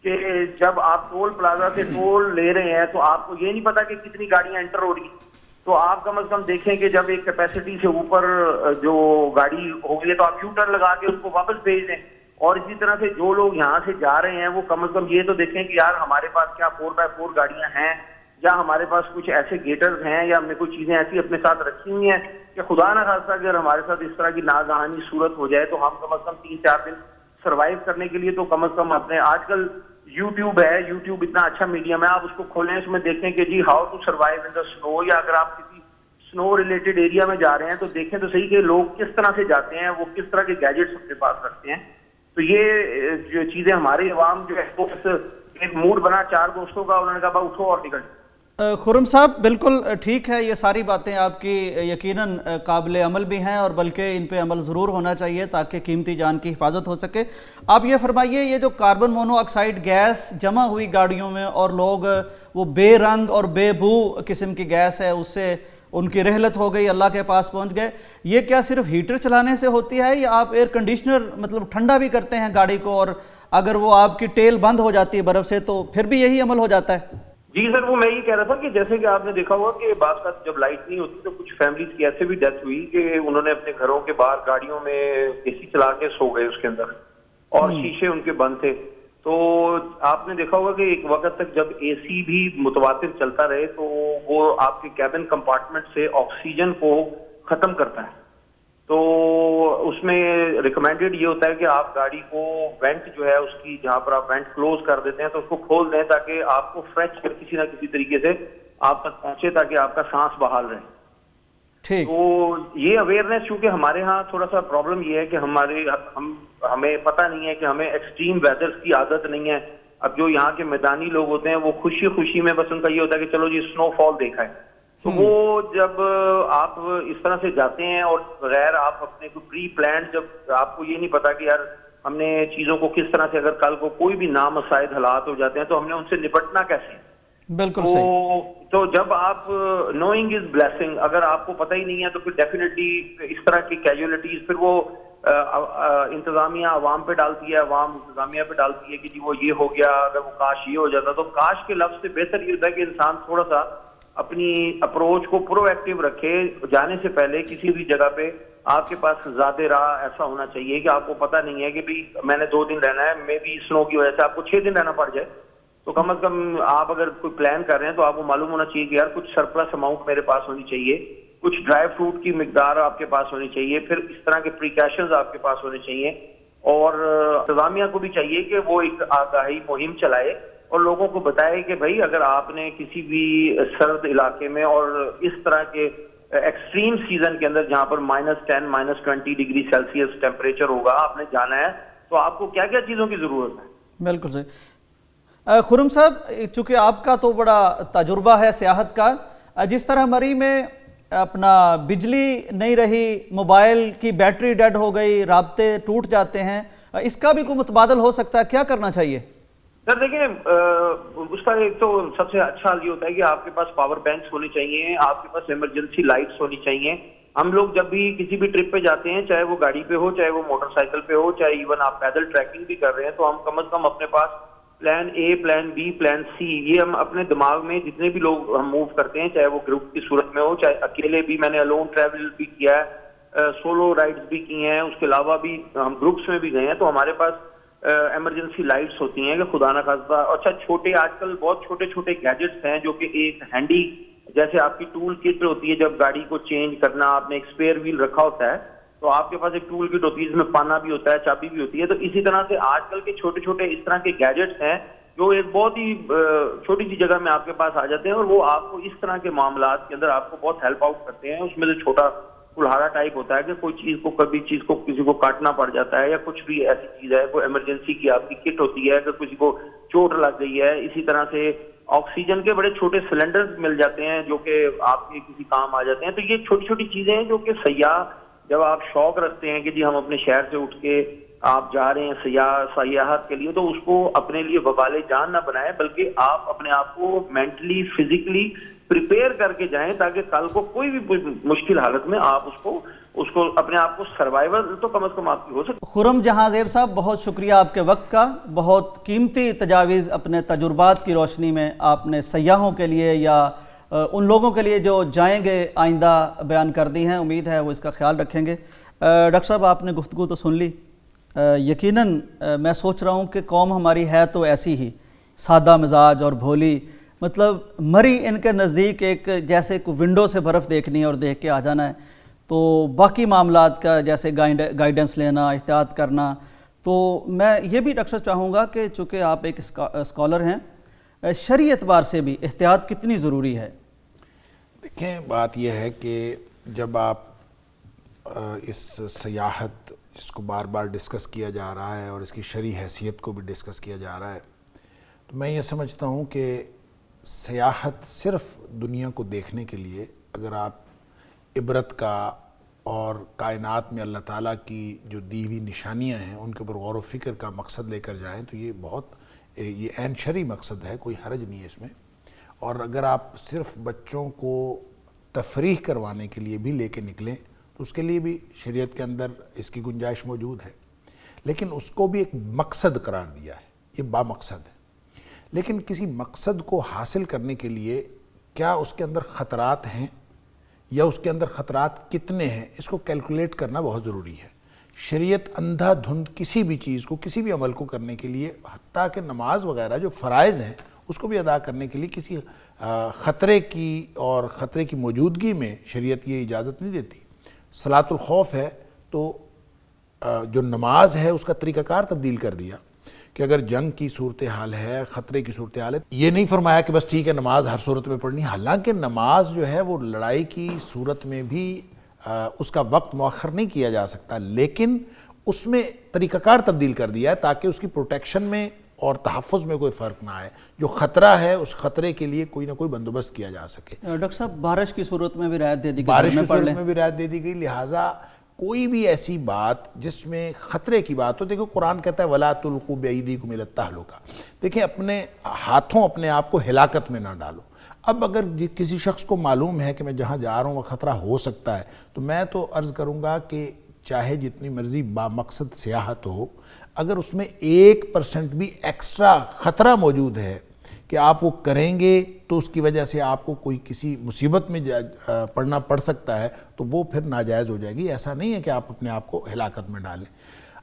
کہ جب آپ ٹول پلازا سے ٹول لے رہے ہیں تو آپ کو یہ نہیں پتا کہ کتنی گاڑیاں انٹر ہو رہی ہیں. تو آپ کم از کم دیکھیں کہ جب ایک کیپیسٹی سے اوپر جو گاڑی ہوگی ہے تو آپ یو ٹرن لگا کے اس کو واپس بھیج دیں. اور اسی طرح سے جو لوگ یہاں سے جا رہے ہیں وہ کم از کم یہ تو دیکھیں کہ یار ہمارے پاس کیا 4x4 گاڑیاں ہیں، یا ہمارے پاس کچھ ایسے گیٹرز ہیں، یا ہم نے کوئی چیزیں ایسی اپنے ساتھ رکھی ہوئی ہیں کہ خدا نہ خواستہ اگر ہمارے ساتھ اس طرح کی ناگہانی صورت ہو جائے تو ہم کم از کم 3-4 دن سروائیو کرنے کے لیے تو کم از کم اپنے آج کل یوٹیوب ہے، یوٹیوب اتنا اچھا میڈیم ہے، آپ اس کو کھولیں، اس میں دیکھیں کہ جی ہاؤ ٹو سروائیو ان دا سنو. یا اگر آپ کسی سنو ریلیٹڈ ایریا میں جا رہے ہیں تو دیکھیں تو صحیح کہ لوگ کس طرح سے جاتے ہیں، وہ کس طرح کے گیجٹس اپنے پاس رکھتے ہیں. تو یہ جو چیزیں ہماری عوام جو ہے ایک موڈ بنا 4 دوستوں کا، انہوں نے کہا بھائی اٹھو اور نکل. خرم صاحب بالکل ٹھیک ہے، یہ ساری باتیں آپ کی یقیناً قابل عمل بھی ہیں اور بلکہ ان پہ عمل ضرور ہونا چاہیے تاکہ قیمتی جان کی حفاظت ہو سکے. آپ یہ فرمائیے، یہ جو کاربن مونو آکسائڈ گیس جمع ہوئی گاڑیوں میں اور لوگ وہ بے رنگ اور بے بو قسم کی گیس ہے اس سے ان کی رحلت ہو گئی، اللہ کے پاس پہنچ گئے، یہ کیا صرف ہیٹر چلانے سے ہوتی ہے یا آپ ایئر کنڈیشنر مطلب ٹھنڈا بھی کرتے ہیں گاڑی کو، اور اگر وہ آپ کی ٹیل بند ہو جاتی ہے برف سے تو پھر بھی یہی عمل ہو جاتا ہے؟ جی سر، وہ میں یہ کہہ رہا تھا کہ جیسے کہ آپ نے دیکھا ہوا کہ بعض اوقات جب لائٹ نہیں ہوتی تو کچھ فیملیز کی ایسے بھی ڈیتھ ہوئی کہ انہوں نے اپنے گھروں کے باہر گاڑیوں میں اے سی چلا کے سو گئے اس کے اندر اور شیشے ان کے بند تھے. تو آپ نے دیکھا ہوگا کہ ایک وقت تک جب اے سی بھی متواتر چلتا رہے تو وہ آپ کے کیبن کمپارٹمنٹ سے آکسیجن کو ختم کرتا ہے. تو اس میں ریکمینڈڈ یہ ہوتا ہے کہ آپ گاڑی کو وینٹ جو ہے اس کی جہاں پر آپ وینٹ کلوز کر دیتے ہیں تو اس کو کھول دیں تاکہ آپ کو فریش کسی نہ کسی طریقے سے آپ تک پہنچے تاکہ آپ کا سانس بحال رہے. تو یہ اویئرنیس چونکہ ہمارے ہاں تھوڑا سا پرابلم یہ ہے کہ ہمیں پتہ نہیں ہے کہ ہمیں ایکسٹریم ویدرز کی عادت نہیں ہے. اب جو یہاں کے میدانی لوگ ہوتے ہیں وہ خوشی خوشی میں بس ان کا یہ ہوتا ہے کہ چلو جی سنو فال دیکھا ہے. تو وہ جب آپ اس طرح سے جاتے ہیں اور بغیر آپ اپنے کو پری پلانڈ، جب آپ کو یہ نہیں پتا کہ یار ہم نے چیزوں کو کس طرح سے، اگر کل کو کوئی بھی نامساعد حالات ہو جاتے ہیں تو ہم نے ان سے نپٹنا کیسے. بالکل صحیح. تو جب آپ نوئنگ از بلیسنگ، اگر آپ کو پتہ ہی نہیں ہے تو پھر ڈیفینیٹلی اس طرح کی کیجولیٹیز پھر وہ انتظامیہ عوام پہ ڈالتی ہے، عوام انتظامیہ پہ ڈالتی ہے کہ جی وہ یہ ہو گیا، اگر وہ کاش یہ ہو جاتا. تو کاش کے لفظ سے بہتر یہ ہوتا ہے کہ انسان تھوڑا سا اپنی اپروچ کو پرو ایکٹیو رکھے. جانے سے پہلے کسی بھی جگہ پہ آپ کے پاس زیادہ راہ ایسا ہونا چاہیے کہ آپ کو پتہ نہیں ہے کہ بھی میں نے 2 دن رہنا ہے، میں بھی سنو کی وجہ سے آپ کو 6 دن رہنا پڑ جائے. تو کم از کم آپ اگر کوئی پلان کر رہے ہیں تو آپ کو معلوم ہونا چاہیے کہ یار کچھ سرپلس اماؤنٹ میرے پاس ہونی چاہیے، کچھ ڈرائی فروٹ کی مقدار آپ کے پاس ہونی چاہیے، پھر اس طرح کے پریکاشنز آپ کے پاس ہونے چاہیے. اور انتظامیہ کو بھی چاہیے کہ وہ ایک آگاہی مہم چلائے اور لوگوں کو بتائے کہ بھائی اگر آپ نے کسی بھی سرد علاقے میں اور اس طرح کے ایکسٹریم سیزن کے اندر جہاں پر -10 -20 ڈگری سیلسیس ٹیمپریچر ہوگا آپ نے جانا ہے تو آپ کو کیا کیا چیزوں کی ضرورت ہے. بالکل صحیح. خرم صاحب، چونکہ آپ کا تو بڑا تجربہ ہے سیاحت کا، جس طرح مری میں اپنا بجلی نہیں رہی، موبائل کی بیٹری ڈیڈ ہو گئی، رابطے ٹوٹ جاتے ہیں، اس کا بھی کوئی متبادل ہو سکتا ہے، کیا کرنا چاہیے؟ سر دیکھیں، اس کا ایک تو سب سے اچھا حال یہ ہوتا ہے کہ آپ کے پاس پاور بینکس ہونے چاہیے، آپ کے پاس ایمرجنسی لائٹس ہونی چاہیے. ہم لوگ جب بھی کسی بھی ٹرپ پہ جاتے ہیں, چاہے وہ گاڑی پہ ہو, چاہے وہ موٹر سائیکل پہ ہو, چاہے ایون آپ پیدل ٹریکنگ بھی کر رہے ہیں, تو ہم کم از کم اپنے پاس plan a, plan be, plan سی, یہ ہم اپنے دماغ میں جتنے بھی لوگ ہم موو کرتے ہیں, چاہے وہ گروپ کی صورت میں ہو, چاہے اکیلے بھی, میں نے الون ٹریول بھی کیا ہے, سولو رائڈز بھی کی ہیں, اس کے علاوہ بھی ہم گروپس میں بھی گئے ہیں, تو ہمارے پاس ایمرجنسی لائٹس ہوتی ہیں کہ خدا نہ خاصہ. اچھا چھوٹے آج کل بہت چھوٹے چھوٹے گیجٹس ہیں جو کہ ایک ہینڈی, جیسے آپ کی ٹول کٹ ہوتی ہے, جب گاڑی کو چینج کرنا آپ نے ایک اسپیئر ویل رکھا ہوتا ہے تو آپ کے پاس ایک ٹول کٹ ہوتی ہے جس میں پانا بھی ہوتا ہے, چابی بھی ہوتی ہے. تو اسی طرح سے آج کل کے چھوٹے چھوٹے اس طرح کے گیجٹس ہیں جو ایک بہت ہی چھوٹی سی جگہ میں آپ کے پاس آ جاتے ہیں, اور وہ آپ کو اس طرح کے معاملات کے اندر آپ کو بہت ہیلپ آؤٹ کرتے ہیں. اس میں سے چھوٹا کلہاڑا ٹائپ ہوتا ہے کہ کوئی چیز کو, کبھی چیز کو کسی کو کاٹنا پڑ جاتا ہے, یا کچھ بھی ایسی چیز ہے, کوئی ایمرجنسی کی آپ کی کٹ ہوتی ہے کہ کسی کو چوٹ لگ گئی ہے. اسی طرح سے آکسیجن کے بڑے چھوٹے سلنڈر مل جاتے ہیں جو کہ آپ کے کسی کام آ جاتے ہیں. تو یہ چھوٹی چھوٹی چیزیں ہیں جو کہ سیاح, جب آپ شوق رکھتے ہیں کہ جی ہم اپنے شہر سے اٹھ کے آپ جا رہے ہیں سیاحت کے لیے, تو اس کو اپنے لیے وبال جان نہ بنائیں, بلکہ آپ اپنے آپ کو مینٹلی فزیکلی پریپیئر کر کے جائیں تاکہ کل کو کوئی بھی مشکل حالت میں آپ اس کو اپنے آپ کو سروائیول تو کم از کم آپ کی ہو سکے. خرم جہاں زیب صاحب, بہت شکریہ آپ کے وقت کا. بہت قیمتی تجاویز اپنے تجربات کی روشنی میں آپ نے سیاحوں کے لیے یا ان لوگوں کے لیے جو جائیں گے آئندہ بیان کر دی ہیں. امید ہے وہ اس کا خیال رکھیں گے. ڈاکٹر صاحب آپ نے گفتگو تو سن لی, یقیناً میں سوچ رہا ہوں کہ قوم ہماری ہے تو ایسی ہی سادہ مزاج اور بھولی, مطلب مری ان کے نزدیک ایک جیسے کوئی ونڈو سے برف دیکھنی ہے اور دیکھ کے آ جانا ہے, تو باقی معاملات کا جیسے گائیڈنس لینا, احتیاط کرنا. تو میں یہ بھی ڈاکٹر صاحب چاہوں گا کہ چونکہ آپ ایک اسکالر ہیں, شرعی اعتبار سے بھی احتیاط کتنی ضروری ہے؟ دیکھیں بات یہ ہے کہ جب آپ اس سیاحت جس کو بار بار ڈسکس کیا جا رہا ہے اور اس کی شرعی حیثیت کو بھی ڈسکس کیا جا رہا ہے, تو میں یہ سمجھتا ہوں کہ سیاحت صرف دنیا کو دیکھنے کے لیے, اگر آپ عبرت کا اور کائنات میں اللہ تعالیٰ کی جو دی ہوئی نشانیاں ہیں ان کے اوپر غور و فکر کا مقصد لے کر جائیں, تو یہ عین شرعی مقصد ہے, کوئی حرج نہیں ہے اس میں. اور اگر آپ صرف بچوں کو تفریح کروانے کے لیے بھی لے کے نکلیں تو اس کے لیے بھی شریعت کے اندر اس کی گنجائش موجود ہے, لیکن اس کو بھی ایک مقصد قرار دیا ہے, یہ با مقصد ہے. لیکن کسی مقصد کو حاصل کرنے کے لیے کیا اس کے اندر خطرات ہیں یا اس کے اندر خطرات کتنے ہیں, اس کو کیلکولیٹ کرنا بہت ضروری ہے. شریعت اندھا دھند کسی بھی چیز کو, کسی بھی عمل کو کرنے کے لیے, حتیٰ کہ نماز وغیرہ جو فرائض ہیں اس کو بھی ادا کرنے کے لیے کسی خطرے کی اور خطرے کی موجودگی میں شریعت یہ اجازت نہیں دیتی. صلاۃ الخوف ہے تو جو نماز ہے اس کا طریقہ کار تبدیل کر دیا کہ اگر جنگ کی صورتحال ہے, خطرے کی صورتحال ہے, یہ نہیں فرمایا کہ بس ٹھیک ہے نماز ہر صورت میں پڑھنی. حالانکہ نماز جو ہے وہ لڑائی کی صورت میں بھی اس کا وقت مؤخر نہیں کیا جا سکتا, لیکن اس میں طریقہ کار تبدیل کر دیا ہے تاکہ اس کی پروٹیکشن میں اور تحفظ میں کوئی فرق نہ آئے. جو خطرہ ہے اس خطرے کے لیے کوئی نہ کوئی بندوبست کیا جا سکے. ڈاکٹر صاحب بارش کی صورت میں بھی رعایت دے دی گئی, بارش کی صورت میں بھی رعایت دے دی گئی, لہٰذا کوئی بھی ایسی بات جس میں خطرے کی بات ہو, دیکھو قرآن کہتا ہے وَلَا تُلْقُوا بِأَيْدِيكُمْ إِلَى التَّهْلُكَةِ, دیکھیں اپنے ہاتھوں اپنے آپ کو ہلاکت میں نہ ڈالو. اب اگر کسی شخص کو معلوم ہے کہ میں جہاں جا رہا ہوں وہ خطرہ ہو سکتا ہے, تو میں تو عرض کروں گا کہ چاہے جتنی مرضی با مقصد سیاحت ہو, اگر اس میں 1% بھی ایکسٹرا خطرہ موجود ہے کہ آپ وہ کریں گے تو اس کی وجہ سے آپ کو کوئی کسی مصیبت میں پڑنا پڑ سکتا ہے, تو وہ پھر ناجائز ہو جائے گی. ایسا نہیں ہے کہ آپ اپنے آپ کو ہلاکت میں ڈالیں.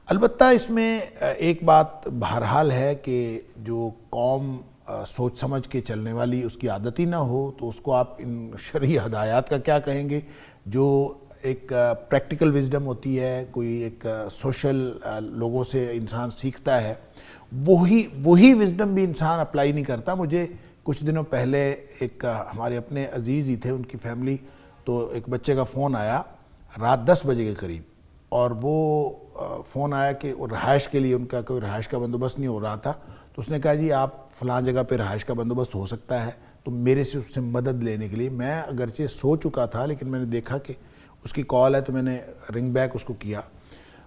البتہ اس میں ایک بات بہرحال ہے کہ جو قوم سوچ سمجھ کے چلنے والی اس کی عادت ہی نہ ہو, تو اس کو آپ ان شرعی ہدایات کا کیا کہیں گے. جو ایک پریکٹیکل وزڈم ہوتی ہے, کوئی ایک سوشل لوگوں سے انسان سیکھتا ہے, وہی وزڈم بھی انسان اپلائی نہیں کرتا. مجھے کچھ دنوں پہلے ایک ہمارے اپنے عزیز ہی تھے, ان کی فیملی, تو ایک بچے کا فون آیا رات 10 بجے کے قریب, اور وہ فون آیا کہ رہائش کے لیے ان کا کوئی رہائش کا بندوبست نہیں ہو رہا تھا. تو اس نے کہا جی آپ فلاں جگہ پہ رہائش کا بندوبست ہو سکتا ہے, تو میرے سے اس سے مدد لینے کے لیے. میں اگرچہ سو چکا تھا لیکن میں نے دیکھا کہ اس کی کال ہے, تو میں نے رنگ بیک اس کو کیا.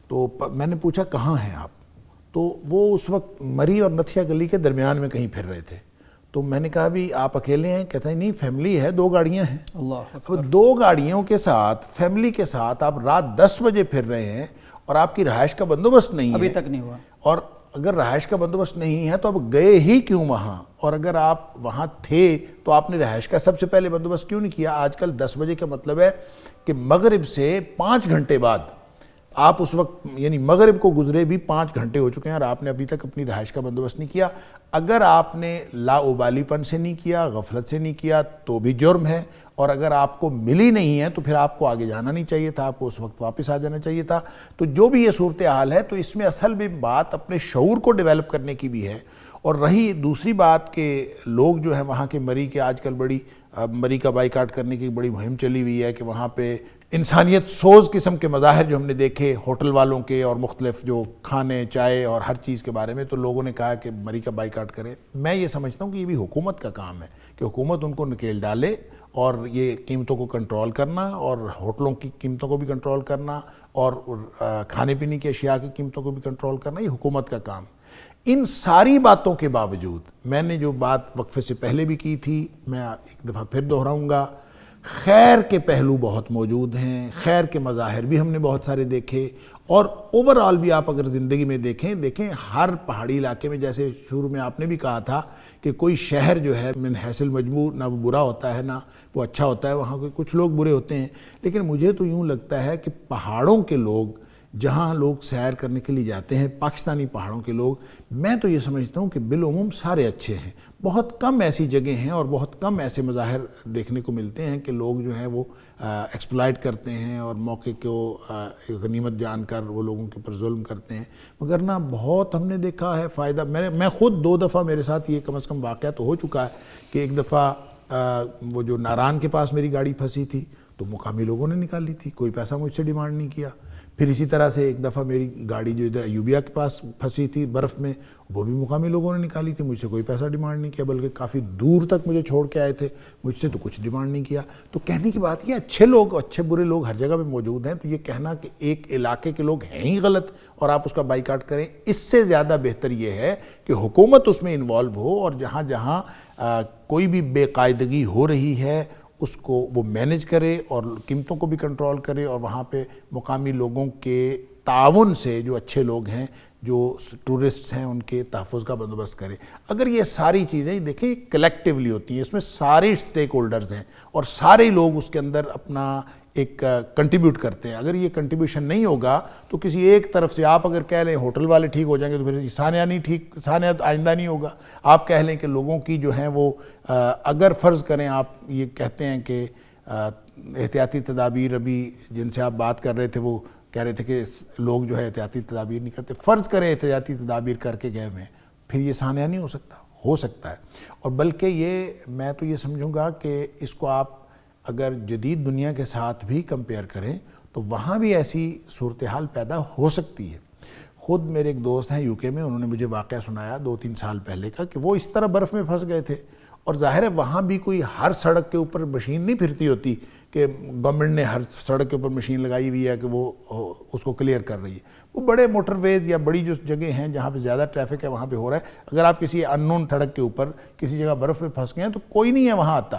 تو میں نے پوچھا کہاں ہیں آپ, تو وہ اس وقت مری اور نتھیا گلی کے درمیان میں کہیں پھر رہے تھے. تو میں نے کہا بھی آپ اکیلے ہیں؟ کہتا ہے نہیں فیملی ہے، 2 گاڑیاں ہیں۔ اللہ اب 2 گاڑیوں کے ساتھ فیملی کے ساتھ آپ رات 10 بجے پھر رہے ہیں اور آپ کی رہائش کا بندوبست نہیں ہے، ابھی تک نہیں ہوا، اور اگر رہائش کا بندوبست نہیں ہے تو اب گئے ہی کیوں وہاں؟ اور اگر آپ وہاں تھے تو آپ نے رہائش کا سب سے پہلے بندوبست کیوں نہیں کیا؟ آج کل 10 بجے کا مطلب ہے کہ مغرب سے 5 گھنٹے بعد آپ اس وقت، یعنی مغرب کو گزرے بھی 5 گھنٹے ہو چکے ہیں اور آپ نے ابھی تک اپنی رہائش کا بندوبست نہیں کیا۔ اگر آپ نے لاابالی پن سے نہیں کیا، غفلت سے نہیں کیا تو بھی جرم ہے، اور اگر آپ کو ملی نہیں ہے تو پھر آپ کو آگے جانا نہیں چاہیے تھا، آپ کو اس وقت واپس آ جانا چاہیے تھا۔ تو جو بھی یہ صورتحال ہے تو اس میں اصل میں بات اپنے شعور کو ڈیولپ کرنے کی بھی ہے۔ اور رہی دوسری بات کہ لوگ جو ہے وہاں کے مری کے آج کل بڑی مری کا بائیکاٹ کرنے کی بڑی مہم چلی ہوئی ہے کہ وہاں پہ انسانیت سوز قسم کے مظاہر جو ہم نے دیکھے ہوٹل والوں کے اور مختلف جو کھانے چائے اور ہر چیز کے بارے میں، تو لوگوں نے کہا کہ مری کا بائیکاٹ کریں۔ میں یہ سمجھتا ہوں کہ یہ بھی حکومت کا کام ہے کہ حکومت ان کو نکیل ڈالے اور یہ قیمتوں کو کنٹرول کرنا اور ہوٹلوں کی قیمتوں کو بھی کنٹرول کرنا اور کھانے پینے کی اشیاء کی قیمتوں کو بھی کنٹرول کرنا، یہ حکومت کا کام۔ ان ساری باتوں کے باوجود میں نے جو بات وقفے سے پہلے بھی کی تھی، میں ایک دفعہ پھر دہراؤں گا، خیر کے پہلو بہت موجود ہیں، خیر کے مظاہر بھی ہم نے بہت سارے دیکھے، اور اوورآل بھی آپ اگر زندگی میں دیکھیں ہر پہاڑی علاقے میں، جیسے شروع میں آپ نے بھی کہا تھا کہ کوئی شہر جو ہے من حیث المجموع نہ وہ برا ہوتا ہے نہ وہ اچھا ہوتا ہے، وہاں کچھ لوگ برے ہوتے ہیں، لیکن مجھے تو یوں لگتا ہے کہ پہاڑوں کے لوگ، جہاں لوگ سیر کرنے کے لیے جاتے ہیں، پاکستانی پہاڑوں کے لوگ، میں تو یہ سمجھتا ہوں کہ بالعموم سارے اچھے ہیں۔ بہت کم ایسی جگہیں ہیں اور بہت کم ایسے مظاہر دیکھنے کو ملتے ہیں کہ لوگ جو ہیں وہ ایکسپلائٹ کرتے ہیں اور موقع کو غنیمت جان کر وہ لوگوں کے اوپر ظلم کرتے ہیں، مگر نہ بہت ہم نے دیکھا ہے فائدہ۔ میں خود 2 دفعہ میرے ساتھ یہ کم از کم واقعہ تو ہو چکا ہے کہ ایک دفعہ وہ جو ناران کے پاس میری گاڑی پھنسی تھی تو مقامی لوگوں نے نکالی تھی، کوئی پیسہ مجھ سے ڈیمانڈ نہیں کیا۔ پھر اسی طرح سے ایک دفعہ میری گاڑی جو ادھر ایوبیا کے پاس پھنسی تھی برف میں، وہ بھی مقامی لوگوں نے نکالی تھی، مجھ سے کوئی پیسہ ڈیمانڈ نہیں کیا، بلکہ کافی دور تک مجھے چھوڑ کے آئے تھے، مجھ سے تو کچھ ڈیمانڈ نہیں کیا۔ تو کہنے کی بات یہ، اچھے لوگ، اچھے برے لوگ ہر جگہ پہ موجود ہیں، تو یہ کہنا کہ ایک علاقے کے لوگ ہیں ہی غلط اور آپ اس کا بائیکاٹ کریں، اس سے زیادہ بہتر یہ ہے کہ حکومت اس میں انوالو ہو اور جہاں جہاں کوئی بھی بے قاعدگی ہو رہی ہے اس کو وہ مینج کرے اور قیمتوں کو بھی کنٹرول کرے، اور وہاں پہ مقامی لوگوں کے تعاون سے، جو اچھے لوگ ہیں، جو ٹورسٹس ہیں، ان کے تحفظ کا بندوبست کرے۔ اگر یہ ساری چیزیں دیکھیں کلیکٹیولی ہوتی ہیں، اس میں سارے سٹیک ہولڈرز ہیں اور سارے لوگ اس کے اندر اپنا ایک کنٹریبیوٹ کرتے ہیں۔ اگر یہ کنٹریبیوشن نہیں ہوگا تو کسی ایک طرف سے آپ اگر کہہ لیں ہوٹل والے ٹھیک ہو جائیں گے تو پھر ثانیہ نہیں ٹھیک، ثانیہ آئندہ نہیں ہوگا۔ آپ کہہ لیں کہ لوگوں کی جو ہیں وہ اگر فرض کریں، آپ یہ کہتے ہیں کہ احتیاطی تدابیر، ابھی جن سے آپ بات کر رہے تھے وہ کہہ رہے تھے کہ لوگ جو ہے احتیاطی تدابیر نہیں کرتے، فرض کریں احتیاطی تدابیر کر کے گئے ہوئے ہیں، پھر یہ ثانیہ نہیں ہو سکتا ہے۔ اور بلکہ یہ میں تو یہ سمجھوں گا کہ اس کو آپ اگر جدید دنیا کے ساتھ بھی کمپیئر کریں تو وہاں بھی ایسی صورتحال پیدا ہو سکتی ہے۔ خود میرے ایک دوست ہیں یو کے میں، انہوں نے مجھے واقعہ سنایا 2-3 سال پہلے کا کہ وہ اس طرح برف میں پھنس گئے تھے، اور ظاہر ہے وہاں بھی کوئی ہر سڑک کے اوپر مشین نہیں پھرتی ہوتی کہ گورنمنٹ نے ہر سڑک کے اوپر مشین لگائی ہوئی ہے کہ وہ اس کو کلیئر کر رہی ہے۔ وہ بڑے موٹر ویز یا بڑی جو جگہ ہیں جہاں پہ زیادہ ٹریفک ہے وہاں پہ ہو رہا ہے۔ اگر آپ کسی ان نون سڑک کے اوپر کسی جگہ برف میں پھنس گئے ہیں تو کوئی نہیں ہے وہاں آتا،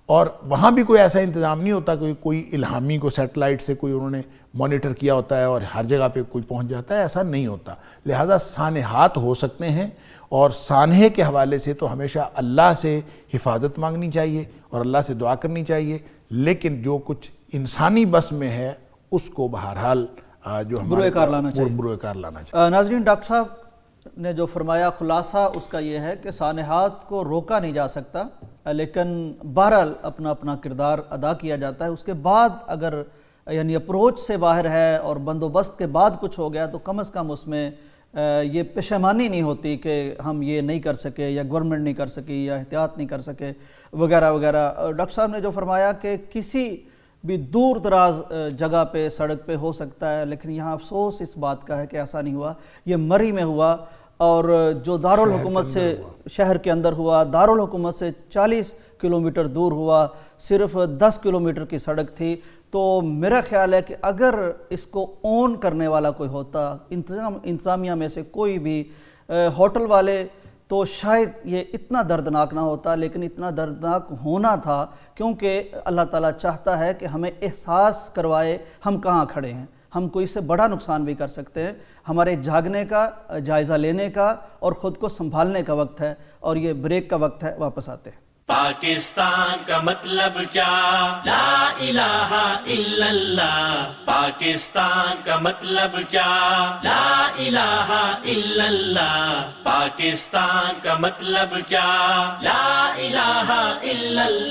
اور وہاں بھی کوئی ایسا انتظام نہیں ہوتا کہ کوئی الہامی کو سیٹلائٹ سے کوئی انہوں نے مانیٹر کیا ہوتا ہے اور ہر جگہ پہ کوئی پہنچ جاتا ہے، ایسا نہیں ہوتا۔ لہٰذا سانحات ہو سکتے ہیں، اور سانحے کے حوالے سے تو ہمیشہ اللہ سے حفاظت مانگنی چاہیے اور اللہ سے دعا کرنی چاہیے، لیکن جو کچھ انسانی بس میں ہے اس کو بہرحال جو بروئے کار لانا چاہیے۔ ناظرین، ڈاکٹر صاحب نے جو فرمایا خلاصہ اس کا یہ ہے کہ سانحات کو روکا نہیں جا سکتا، لیکن بہرحال اپنا اپنا کردار ادا کیا جاتا ہے۔ اس کے بعد اگر یعنی اپروچ سے باہر ہے اور بندوبست کے بعد کچھ ہو گیا تو کم از کم اس میں یہ پشیمانی نہیں ہوتی کہ ہم یہ نہیں کر سکے یا گورنمنٹ نہیں کر سکی یا احتیاط نہیں کر سکے وغیرہ وغیرہ۔ ڈاکٹر صاحب نے جو فرمایا کہ کسی بھی دور دراز جگہ پہ سڑک پہ ہو سکتا ہے، لیکن یہاں افسوس اس بات کا ہے کہ ایسا نہیں ہوا، یہ مری میں ہوا، اور جو دارالحکومت سے شہر کے اندر ہوا، دارالحکومت سے 40 کلومیٹر دور ہوا، صرف 10 کلومیٹر کی سڑک تھی۔ تو میرا خیال ہے کہ اگر اس کو اون کرنے والا کوئی ہوتا، انتظامیہ میں سے کوئی بھی، ہوٹل والے تو شاید یہ اتنا دردناک نہ ہوتا، لیکن اتنا دردناک ہونا تھا، کیونکہ اللہ تعالیٰ چاہتا ہے کہ ہمیں احساس کروائے ہم کہاں کھڑے ہیں، ہم کو اس سے بڑا نقصان بھی کر سکتے ہیں۔ ہمارے جاگنے کا، جائزہ لینے کا اور خود کو سنبھالنے کا وقت ہے، اور یہ بریک کا وقت ہے۔ واپس آتے ہیں۔ پاکستان کا مطلب کیا؟ لا الہ الا اللہ۔ پاکستان کا مطلب کیا؟ لا الہ الا اللہ۔ پاکستان کا مطلب کیا؟ لا الہ الا اللہ۔